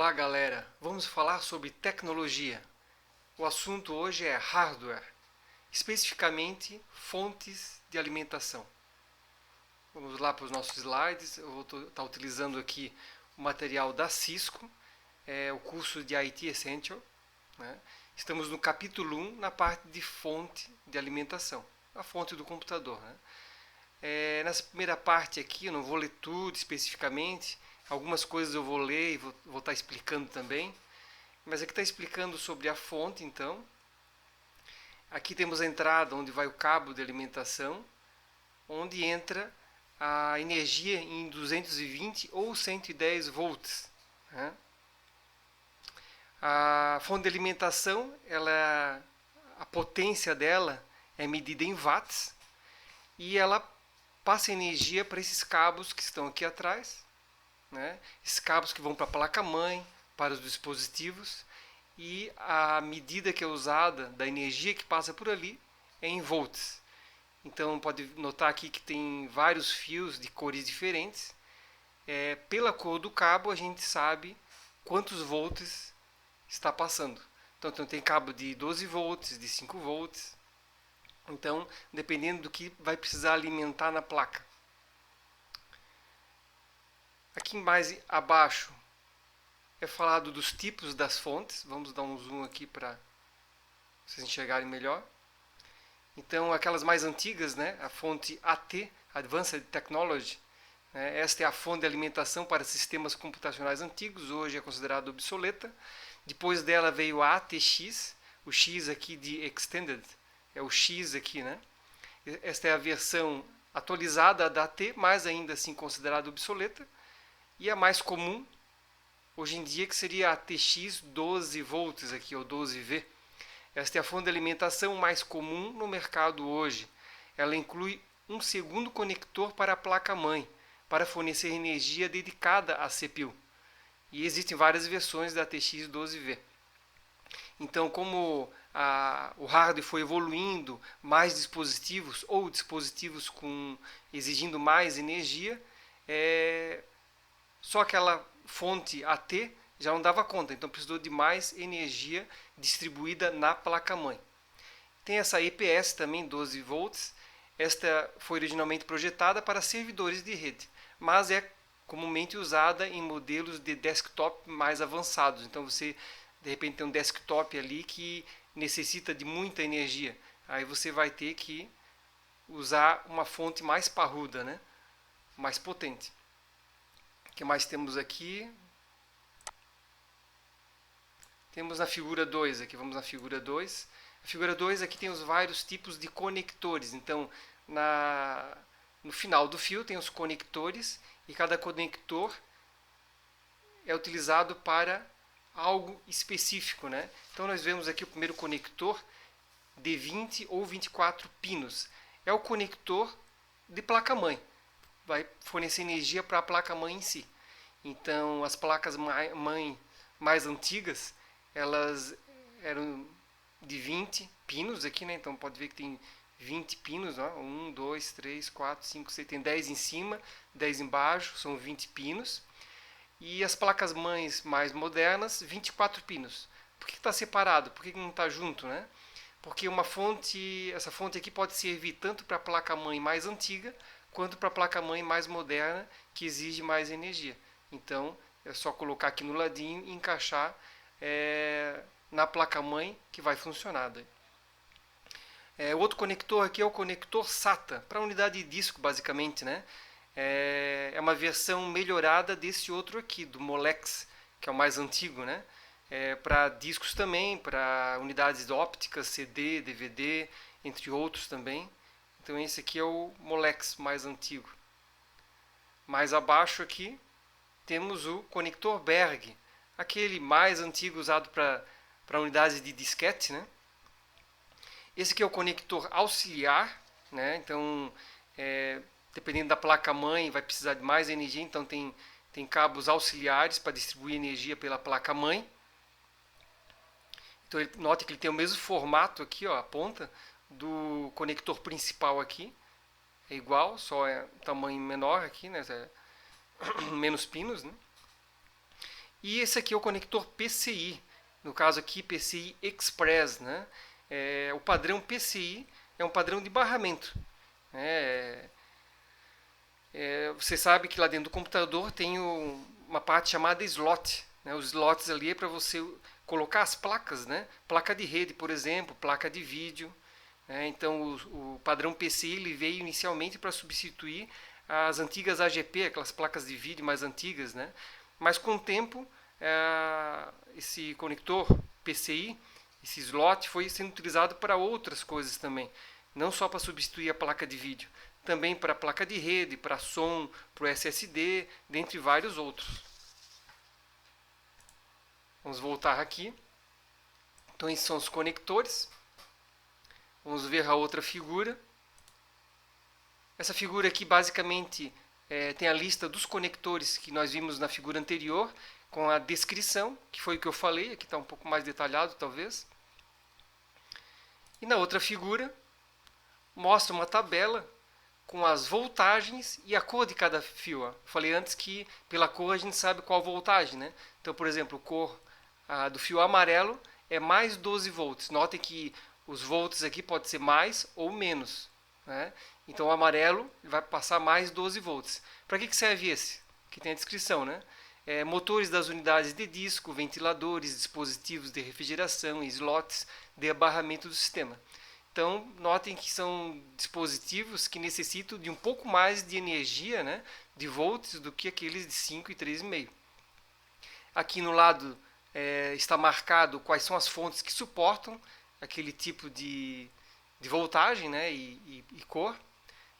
Olá, galera! Vamos falar sobre tecnologia. O assunto hoje é hardware, especificamente fontes de alimentação. Vamos lá para os nossos slides. Eu vou estar utilizando aqui o material da Cisco, o curso de IT Essential, né? Estamos no capítulo 1, na parte de fonte de alimentação, a fonte do computador, né? Nessa primeira parte aqui, eu não vou ler tudo especificamente, algumas coisas eu vou ler e vou estar explicando também, mas aqui está explicando sobre a fonte, então. Aqui temos a entrada onde vai o cabo de alimentação, onde entra a energia em 220 ou 110 volts, né? A fonte de alimentação, a potência dela é medida em watts e ela passa energia para esses cabos que estão aqui atrás, né? Esses cabos que vão para a placa-mãe, para os dispositivos, e a medida que é usada da energia que passa por ali é em volts. Então pode notar aqui que tem vários fios de cores diferentes. Pela cor do cabo a gente sabe quantos volts está passando. Então tem cabo de 12 volts, de 5 volts. Então, dependendo do que vai precisar alimentar na placa. Aqui mais abaixo é falado dos tipos das fontes. Vamos dar um zoom aqui para vocês enxergarem melhor. Então, aquelas mais antigas, né? A fonte AT, Advanced Technology, né? Esta é a fonte de alimentação para sistemas computacionais antigos, hoje é considerada obsoleta. Depois dela veio a ATX, o X aqui de Extended, é o X aqui, né? Esta é a versão atualizada da AT, mas ainda assim considerada obsoleta. E a mais comum, hoje em dia, que seria a ATX 12 volts aqui, ou 12V. Esta é a fonte de alimentação mais comum no mercado hoje. Ela inclui um segundo conector para a placa-mãe, para fornecer energia dedicada à CPU. E existem várias versões da ATX 12V. Então, como o hardware foi evoluindo, mais dispositivos ou dispositivos exigindo mais energia, só aquela fonte AT já não dava conta, então precisou de mais energia distribuída na placa-mãe. Tem essa EPS também, 12 volts. Esta foi originalmente projetada para servidores de rede, mas é comumente usada em modelos de desktop mais avançados. Então você de repente tem um desktop ali que necessita de muita energia. Aí você vai ter que usar uma fonte mais parruda, né? Mais potente. O que mais temos aqui? Temos na figura 2 aqui, vamos na figura 2. A figura 2 aqui tem os vários tipos de conectores. Então, no final do fio tem os conectores e cada conector é utilizado para algo específico, né? Então nós vemos aqui o primeiro conector de 20 ou 24 pinos. É o conector de placa-mãe. Vai fornecer energia para a placa-mãe em si. Então as placas-mãe mais antigas, elas eram de 20 pinos aqui, né? Então pode ver que tem 20 pinos, ó. 1, 2, 3, 4, 5, 6, tem 10 em cima, 10 embaixo, são 20 pinos. E as placas-mães mais modernas, 24 pinos. Por que está separado? Por que não está junto, né? Porque essa fonte aqui pode servir tanto para a placa-mãe mais antiga, quanto para a placa-mãe mais moderna, que exige mais energia. Então, é só colocar aqui no ladinho e encaixar na placa-mãe que vai funcionar. O outro conector aqui é o conector SATA, para unidade de disco, basicamente, né? É uma versão melhorada desse outro aqui, do Molex, que é o mais antigo, né? Para discos também, para unidades ópticas, CD, DVD, entre outros também. Então esse aqui é o Molex mais antigo. Mais abaixo aqui temos o conector Berg, aquele mais antigo usado para unidades de disquete, né? Esse aqui é o conector auxiliar, né? Então, dependendo da placa-mãe, vai precisar de mais energia, então tem cabos auxiliares para distribuir energia pela placa-mãe. Então, note que ele tem o mesmo formato aqui, ó, a ponta do conector principal aqui. É igual, só é tamanho menor aqui, né? Menos pinos, né? E esse aqui é o conector PCI, no caso aqui PCI Express, né? O padrão PCI é um padrão de barramento. É, você sabe que lá dentro do computador tem uma parte chamada slot. Né? Os slots ali é para você colocar as placas, né? Placa de rede, por exemplo, placa de vídeo. Né? Então o padrão PCI ele veio inicialmente para substituir as antigas AGP, aquelas placas de vídeo mais antigas, né? Mas com o tempo esse conector PCI, esse slot, foi sendo utilizado para outras coisas também, não só para substituir a placa de vídeo, também para a placa de rede, para som, para o SSD, dentre vários outros. Vamos voltar aqui. Então esses são os conectores. Vamos ver a outra figura. Essa figura aqui basicamente tem a lista dos conectores que nós vimos na figura anterior, com a descrição, que foi o que eu falei, aqui está um pouco mais detalhado talvez. E na outra figura mostra uma tabela com as voltagens e a cor de cada fio. Eu falei antes que pela cor a gente sabe qual voltagem, né? Então, por exemplo, a cor do fio amarelo é mais 12 volts. Notem que os volts aqui pode ser mais ou menos, né? Então o amarelo vai passar mais 12 volts. Para que serve esse? Que tem a descrição, né? Motores das unidades de disco, ventiladores, dispositivos de refrigeração e slots de abarramento do sistema. Então, notem que são dispositivos que necessitam de um pouco mais de energia, né, de volts, do que aqueles de 5 e 3,5. Aqui no lado está marcado quais são as fontes que suportam aquele tipo de voltagem, né, e cor.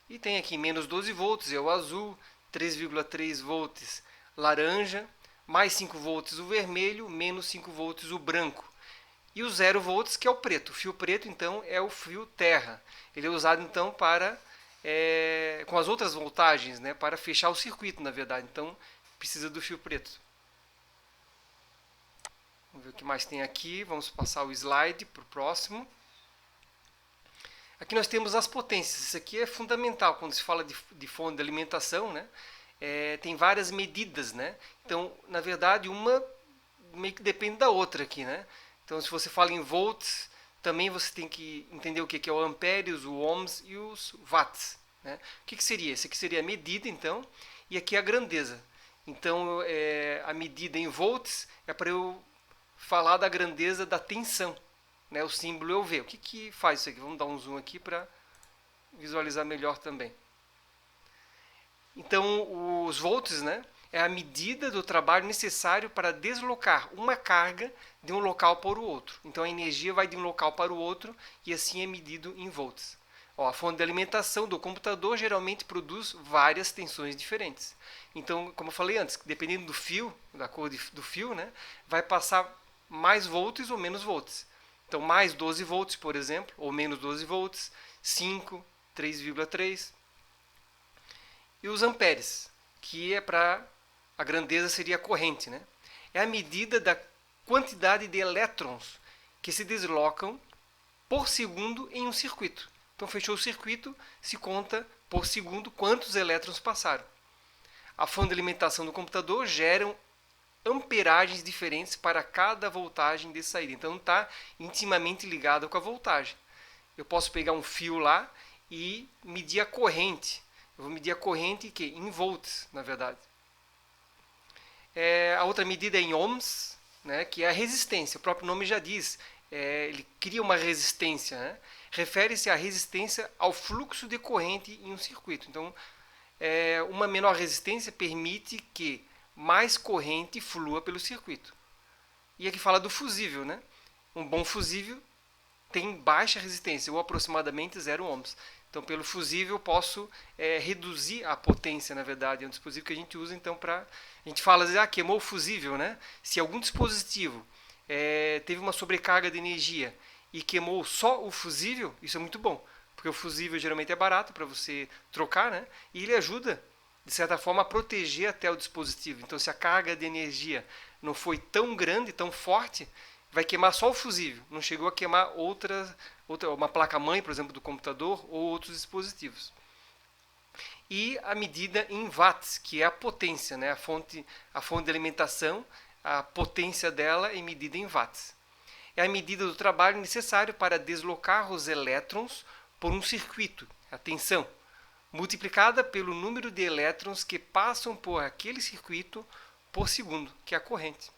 E tem aqui menos 12 volts, é o azul, 3,3 volts laranja, mais 5 volts o vermelho, menos 5 volts o branco. E o 0 volts que é o preto. O fio preto, então, é o fio terra. Ele é usado, então, para com as outras voltagens, né, para fechar o circuito, na verdade. Então, precisa do fio preto. Vamos ver o que mais tem aqui. Vamos passar o slide para o próximo. Aqui nós temos as potências. Isso aqui é fundamental quando se fala de fonte de alimentação, né? Tem várias medidas, né? Então, na verdade, uma meio que depende da outra aqui, né? Então, se você fala em volts, também você tem que entender o que é o amperes, o ohms e os watts, né? O que seria? Esse aqui seria a medida, então, e aqui a grandeza. Então, a medida em volts é para eu falar da grandeza da tensão, né? O símbolo é o V. O que faz isso aqui? Vamos dar um zoom aqui para visualizar melhor também. Então, os volts, né, é a medida do trabalho necessário para deslocar uma carga de um local para o outro. Então, a energia vai de um local para o outro e assim é medido em volts. A fonte de alimentação do computador geralmente produz várias tensões diferentes. Então, como eu falei antes, dependendo do fio, da cor do fio, né, vai passar mais volts ou menos volts. Então, mais 12 volts, por exemplo, ou menos 12 volts, 5, 3,3. E os amperes, que é para a grandeza seria a corrente, né? É a medida da quantidade de elétrons que se deslocam por segundo em um circuito. Então, fechou o circuito, se conta por segundo quantos elétrons passaram. A fonte de alimentação do computador gera amperagens diferentes para cada voltagem de saída. Então, não está intimamente ligado com a voltagem. Eu posso pegar um fio lá e medir a corrente. Eu vou medir a corrente em volts, na verdade. A outra medida é em ohms, né, que é a resistência. O próprio nome já diz. Ele cria uma resistência. Né? Refere-se à resistência ao fluxo de corrente em um circuito. Então, uma menor resistência permite que mais corrente flua pelo circuito. E aqui fala do fusível. Né? Um bom fusível tem baixa resistência, ou aproximadamente 0 ohms. Então, pelo fusível, eu posso reduzir a potência, na verdade. É um dispositivo que a gente usa, então, para... A gente fala, queimou o fusível, né? Se algum dispositivo teve uma sobrecarga de energia e queimou só o fusível, isso é muito bom. Porque o fusível geralmente é barato para você trocar, né? E ele ajuda, de certa forma, a proteger até o dispositivo. Então, se a carga de energia não foi tão grande, tão forte, vai queimar só o fusível. Não chegou a queimar uma placa-mãe, por exemplo, do computador ou outros dispositivos. E a medida em watts, que é a potência, né? a fonte de alimentação, a potência dela é medida em watts. É a medida do trabalho necessário para deslocar os elétrons por um circuito, a tensão, multiplicada pelo número de elétrons que passam por aquele circuito por segundo, que é a corrente.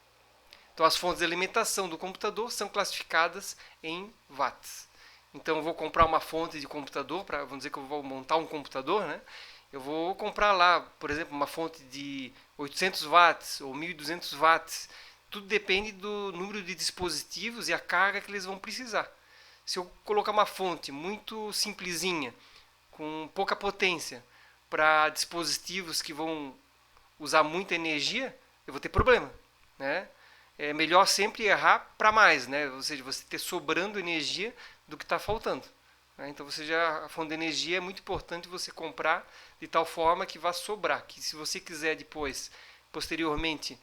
Então, as fontes de alimentação do computador são classificadas em watts. Então, eu vou comprar uma fonte de computador, vamos dizer que eu vou montar um computador, né? Eu vou comprar lá, por exemplo, uma fonte de 800 watts ou 1200 watts. Tudo depende do número de dispositivos e a carga que eles vão precisar. Se eu colocar uma fonte muito simplesinha, com pouca potência, para dispositivos que vão usar muita energia, eu vou ter problema, né? É melhor sempre errar para mais, né? Ou seja, você ter sobrando energia do que está faltando. Né? Então, a fonte de energia é muito importante você comprar de tal forma que vá sobrar. Que se você quiser depois, posteriormente,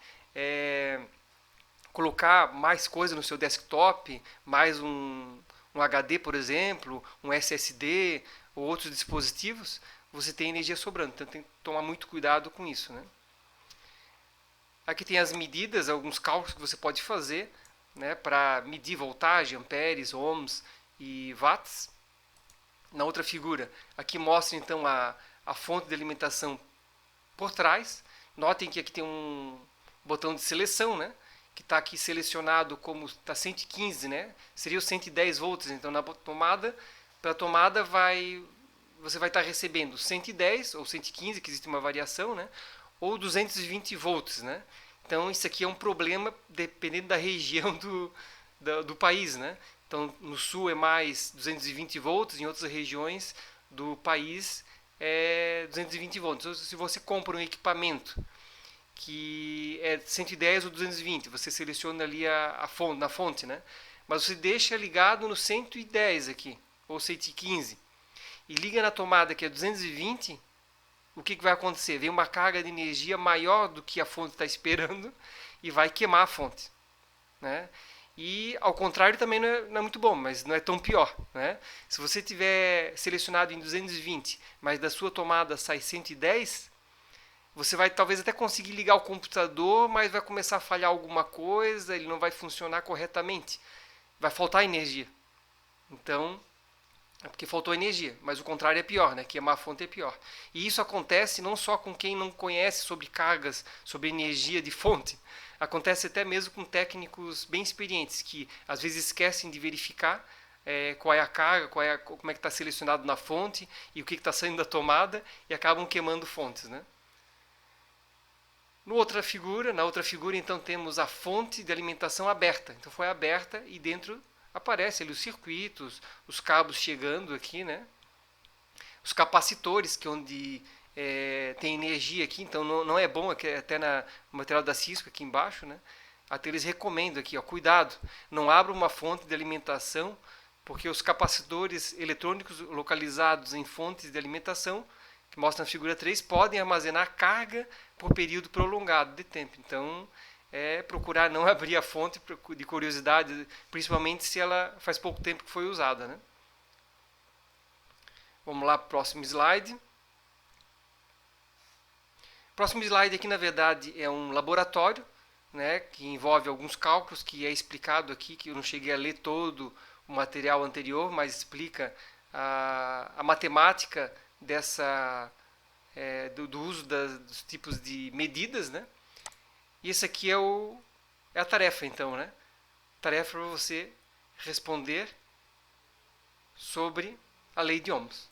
colocar mais coisa no seu desktop, mais um HD, por exemplo, um SSD ou outros dispositivos, você tem energia sobrando. Então, tem que tomar muito cuidado com isso, né? Aqui tem as medidas, alguns cálculos que você pode fazer, né, para medir voltagem, amperes, ohms e watts. Na outra figura, aqui mostra então a fonte de alimentação por trás. Notem que aqui tem um botão de seleção, né, que está aqui selecionado como está 115, né, seria os 110 volts. Então, na tomada, pela tomada você vai estar recebendo 110 ou 115, que existe uma variação, né, ou 220 volts, né? Então, isso aqui é um problema dependendo da região do país, né? Então, no sul é mais 220 volts, em outras regiões do país é 220 volts. Então, se você compra um equipamento que é 110 ou 220, você seleciona ali a fonte, na fonte, né? Mas você deixa ligado no 110 aqui, ou 115, e liga na tomada que é 220, o que vai acontecer? Vem uma carga de energia maior do que a fonte está esperando e vai queimar a fonte, né? E ao contrário também não é muito bom, mas não é tão pior, né? Se você tiver selecionado em 220, mas da sua tomada sai 110, você vai talvez até conseguir ligar o computador, mas vai começar a falhar alguma coisa, ele não vai funcionar corretamente, vai faltar energia. Então, é porque faltou energia, mas o contrário é pior, né? Queimar a fonte é pior. E isso acontece não só com quem não conhece sobre cargas, sobre energia de fonte. Acontece até mesmo com técnicos bem experientes, que às vezes esquecem de verificar qual é a carga, como é que está selecionado na fonte e o que está saindo da tomada e acabam queimando fontes, né? Na outra figura, então, temos a fonte de alimentação aberta. Então, foi aberta e dentro aparece ali os circuitos, os cabos chegando aqui, né? Os capacitores, que é onde tem energia aqui, então não é bom, aqui, até no material da Cisco aqui embaixo, né? Até eles recomendam aqui, ó, cuidado, não abra uma fonte de alimentação, porque os capacitores eletrônicos localizados em fontes de alimentação, que mostra na figura 3, podem armazenar carga por período prolongado de tempo. Então, procurar não abrir a fonte de curiosidade, principalmente se ela faz pouco tempo que foi usada, né? Vamos lá para o próximo slide. Próximo slide aqui, na verdade, é um laboratório, né, que envolve alguns cálculos, que é explicado aqui, que eu não cheguei a ler todo o material anterior, mas explica a matemática do uso dos tipos de medidas, né? E esse aqui é a tarefa, então, né? Tarefa para você responder sobre a lei de Ohms.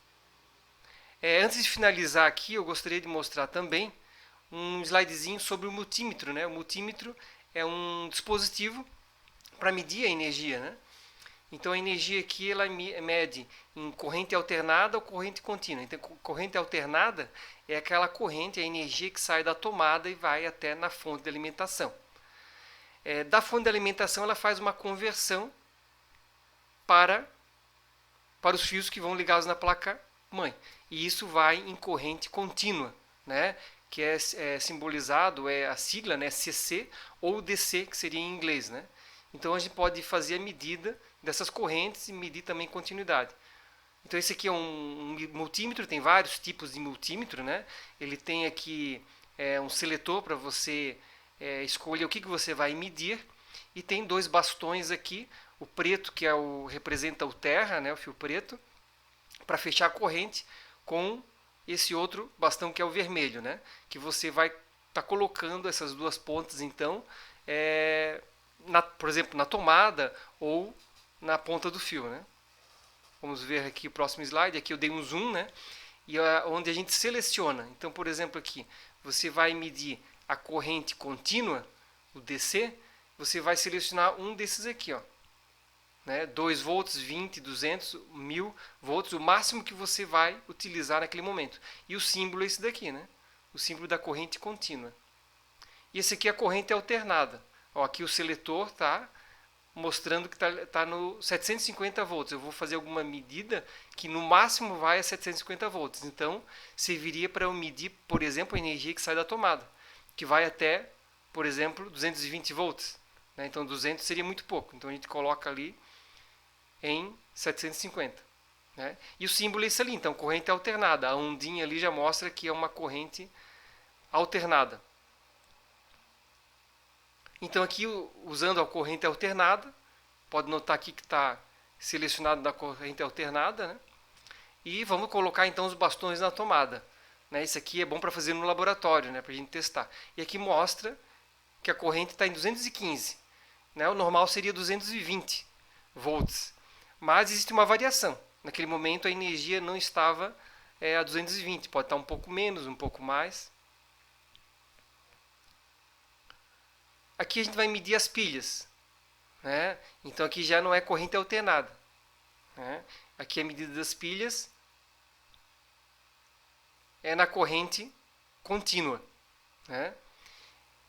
Antes de finalizar aqui, eu gostaria de mostrar também um slidezinho sobre o multímetro, né? O multímetro é um dispositivo para medir a energia, né? Então, a energia aqui ela mede em corrente alternada ou corrente contínua. Então, corrente alternada é aquela corrente, a energia que sai da tomada e vai até na fonte de alimentação. Da fonte de alimentação, ela faz uma conversão para os fios que vão ligados na placa-mãe. E isso vai em corrente contínua, né? Que é simbolizado, a sigla, né? CC ou DC, que seria em inglês, né? Então, a gente pode fazer a medida dessas correntes e medir também continuidade. Então, esse aqui é um multímetro, tem vários tipos de multímetro, né? Ele tem aqui um seletor para você escolha o que você vai medir. E tem dois bastões aqui, o preto que representa o terra, né, o fio preto, para fechar a corrente, com esse outro bastão que é o vermelho, né, que você vai estar colocando essas duas pontas, então, por exemplo, na tomada ou na ponta do fio, né. Vamos ver aqui o próximo slide. Aqui eu dei um zoom, né? E onde a gente seleciona. Então, por exemplo, aqui você vai medir a corrente contínua, o DC, você vai selecionar um desses aqui, ó. Né? 2 volts, 20, 200, 1000 volts, o máximo que você vai utilizar naquele momento. E o símbolo é esse daqui, né? O símbolo da corrente contínua. E esse aqui é a corrente alternada. Ó, aqui o seletor está mostrando que está no 750 volts. Eu vou fazer alguma medida que no máximo vai a 750 volts. Então, serviria para eu medir, por exemplo, a energia que sai da tomada, que vai até, por exemplo, 220 volts. Né? Então, 200 seria muito pouco. Então, a gente coloca ali em 750. Né? E o símbolo é esse ali. Então, corrente alternada. A ondinha ali já mostra que é uma corrente alternada. Então aqui, usando a corrente alternada, pode notar aqui que está selecionado na corrente alternada, né? E vamos colocar então os bastões na tomada. Né? Isso aqui é bom para fazer no laboratório, né? Para a gente testar. E aqui mostra que a corrente está em 215. Né? O normal seria 220 volts. Mas existe uma variação. Naquele momento a energia não estava a 220. Pode estar um pouco menos, um pouco mais. Aqui a gente vai medir as pilhas, né? Então aqui já não é corrente alternada, né? Aqui a medida das pilhas é na corrente contínua, né?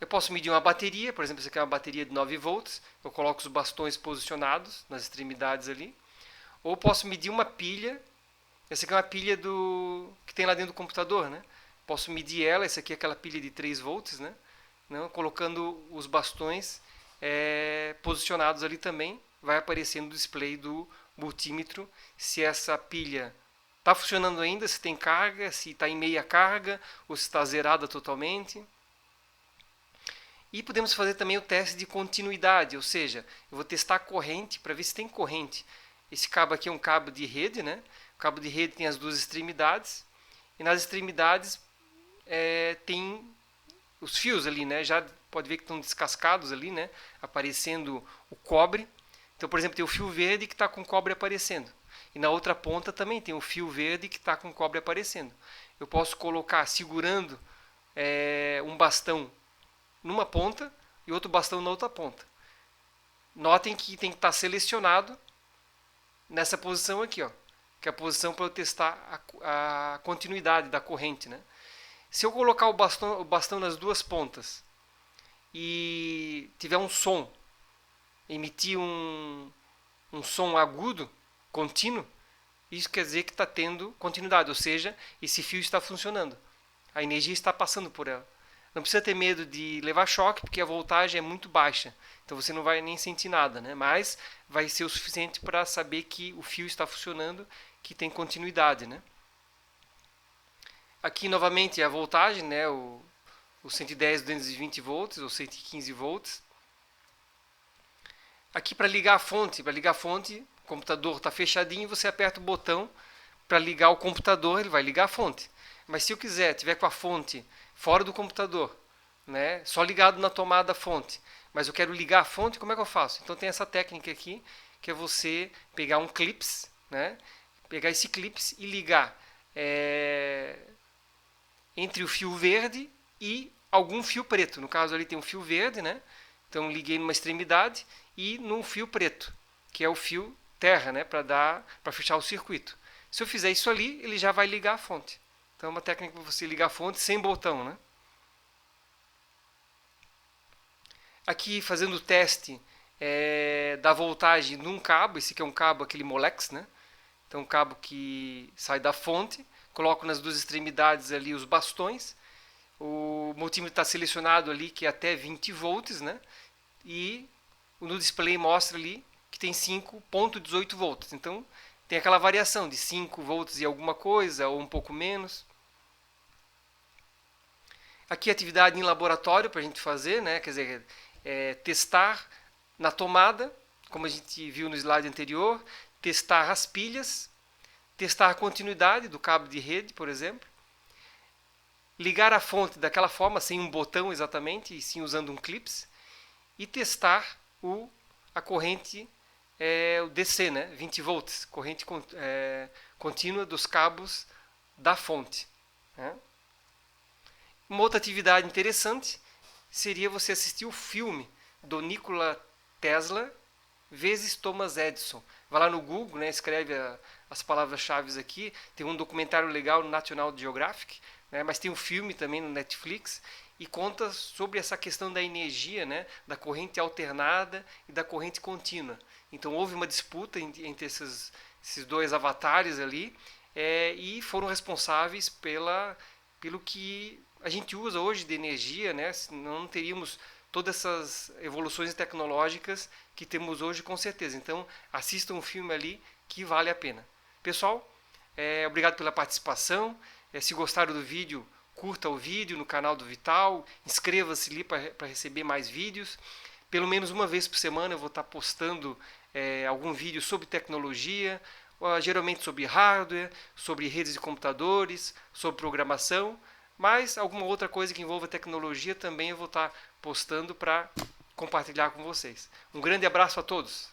Eu posso medir uma bateria, por exemplo, essa aqui é uma bateria de 9 volts, eu coloco os bastões posicionados nas extremidades ali. Ou posso medir uma pilha, essa aqui é uma pilha que tem lá dentro do computador, né? Posso medir ela, essa aqui é aquela pilha de 3 volts, né? Não, colocando os bastões posicionados ali também, vai aparecer no display do multímetro se essa pilha está funcionando ainda, se tem carga, se está em meia carga ou se está zerada totalmente. E podemos fazer também o teste de continuidade, ou seja, eu vou testar a corrente para ver se tem corrente. Esse cabo aqui é um cabo de rede, né? O cabo de rede tem as duas extremidades e nas extremidades tem os fios ali, né? Já pode ver que estão descascados ali, né? Aparecendo o cobre. Então, por exemplo, tem o fio verde que está com cobre aparecendo. E na outra ponta também tem o fio verde que está com cobre aparecendo. Eu posso colocar segurando um bastão numa ponta e outro bastão na outra ponta. Notem que tem que estar selecionado nessa posição aqui, ó, que é a posição para eu testar a continuidade da corrente, né? Se eu colocar o bastão nas duas pontas e tiver um som, emitir um som agudo, contínuo, isso quer dizer que está tendo continuidade, ou seja, esse fio está funcionando. A energia está passando por ela. Não precisa ter medo de levar choque, porque a voltagem é muito baixa. Então você não vai nem sentir nada, né? Mas vai ser o suficiente para saber que o fio está funcionando, que tem continuidade, né? Aqui novamente a voltagem, né, o 110, 220 volts ou 115 volts. Aqui para ligar a fonte, o computador está fechadinho, você aperta o botão para ligar o computador, ele vai ligar a fonte. Mas se eu tiver com a fonte fora do computador, né, só ligado na tomada fonte, mas eu quero ligar a fonte, como é que eu faço? Então tem essa técnica aqui, que é você pegar um clips, né, pegar esse clips e ligar entre o fio verde e algum fio preto. No caso ali tem um fio verde, né? Então liguei numa extremidade e num fio preto, que é o fio terra, né? Para fechar o circuito. Se eu fizer isso ali, ele já vai ligar a fonte. Então é uma técnica para você ligar a fonte sem botão, né? Aqui fazendo o teste da voltagem num cabo. Esse aqui é um cabo, aquele Molex, né? Então um cabo que sai da fonte. Coloco nas duas extremidades ali os bastões. O multímetro está selecionado ali que é até 20 volts, né? E no display mostra ali que tem 5,18 volts. Então tem aquela variação de 5 volts e alguma coisa ou um pouco menos. Aqui atividade em laboratório para a gente fazer, né? Quer dizer, testar na tomada, como a gente viu no slide anterior, testar as pilhas, testar a continuidade do cabo de rede, por exemplo, ligar a fonte daquela forma, sem um botão exatamente, e sim usando um clips, e testar a corrente, o DC, né? 20 volts, corrente contínua dos cabos da fonte. Né? Uma outra atividade interessante seria você assistir o filme do Nikola Tesla vezes Thomas Edison. Vai lá no Google, né, escreve as palavras-chave aqui. Tem um documentário legal no National Geographic, né, mas tem um filme também no Netflix e conta sobre essa questão da energia, né, da corrente alternada e da corrente contínua. Então houve uma disputa entre esses dois avatares ali e foram responsáveis pelo que a gente usa hoje de energia, né? Senão não teríamos todas essas evoluções tecnológicas que temos hoje, com certeza. Então, assistam um filme ali que vale a pena. Pessoal, obrigado pela participação. Se gostaram do vídeo, curta o vídeo no canal do Vital, inscreva-se ali para receber mais vídeos. Pelo menos uma vez por semana eu vou estar postando algum vídeo sobre tecnologia, geralmente sobre hardware, sobre redes de computadores, sobre programação, mas alguma outra coisa que envolva tecnologia também eu vou estar postando para compartilhar com vocês. Um grande abraço a todos!